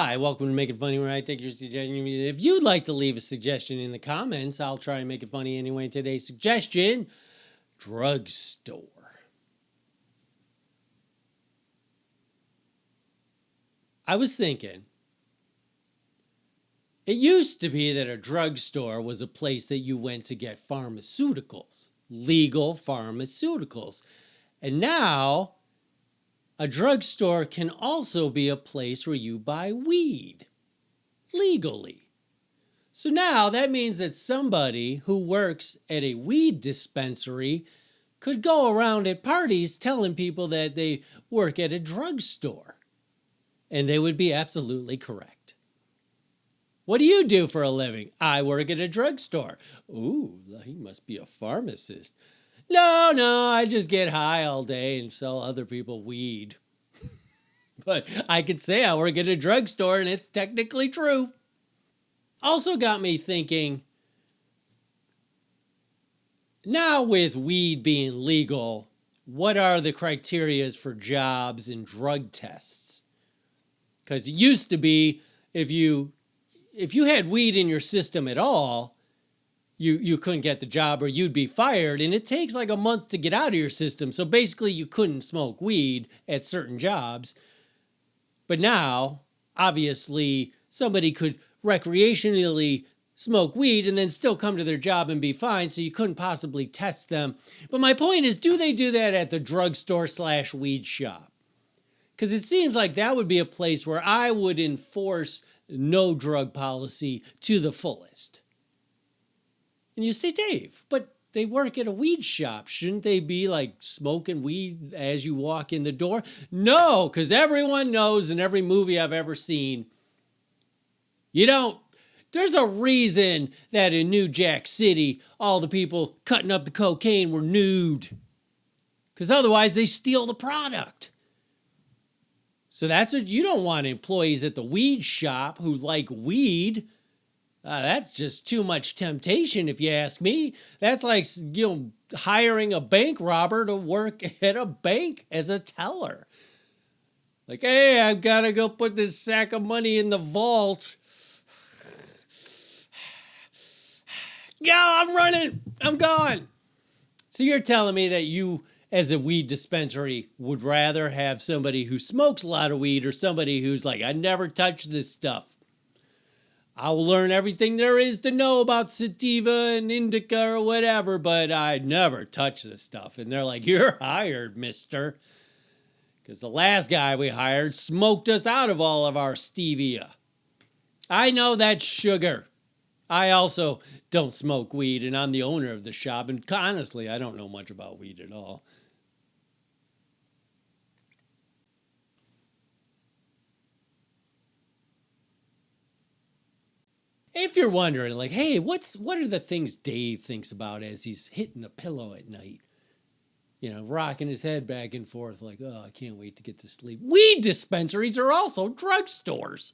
Hi, welcome to Make It Funny, where I take your suggestion. If you'd like to leave a suggestion in the comments, I'll try and make it funny anyway. Today's suggestion, drugstore. I was thinking, it used to be that a drugstore was a place that you went to get pharmaceuticals, legal pharmaceuticals. And now, a drugstore can also be a place where you buy weed legally. So now that means that somebody who works at a weed dispensary could go around at parties telling people that they work at a drugstore. And they would be absolutely correct. What do you do for a living? I work at a drugstore. Ooh, he must be a pharmacist. No, I just get high all day and sell other people weed. But I could say I work at a drugstore and it's technically true. Also got me thinking, now with weed being legal, what are the criterias for jobs and drug tests? Because it used to be if you had weed in your system at all, you couldn't get the job or you'd be fired, and it takes like a month to get out of your system. So basically you couldn't smoke weed at certain jobs. But now, obviously, somebody could recreationally smoke weed and then still come to their job and be fine, so you couldn't possibly test them. But my point is, do they do that at the drugstore/weed shop? Because it seems like that would be a place where I would enforce no drug policy to the fullest. And you say, Dave, but they work at a weed shop. Shouldn't they be like smoking weed as you walk in the door? No, because everyone knows in every movie I've ever seen, there's a reason that in New Jack City, all the people cutting up the cocaine were nude. Because otherwise they steal the product. So that's what you don't want, employees at the weed shop who like weed. That's just too much temptation, if you ask me. That's like, hiring a bank robber to work at a bank as a teller. Like, hey, I've got to go put this sack of money in the vault. Yo, I'm running. I'm going. So you're telling me that you, as a weed dispensary, would rather have somebody who smokes a lot of weed or somebody who's like, I never touch this stuff. I'll learn everything there is to know about sativa and indica or whatever, but I never touch this stuff. And they're like, you're hired, mister. Because the last guy we hired smoked us out of all of our stevia. I know that's sugar. I also don't smoke weed, and I'm the owner of the shop. And honestly, I don't know much about weed at all. If you're wondering, like, hey, what are the things Dave thinks about as he's hitting the pillow at night? Rocking his head back and forth like, oh, I can't wait to get to sleep. Weed dispensaries are also drugstores.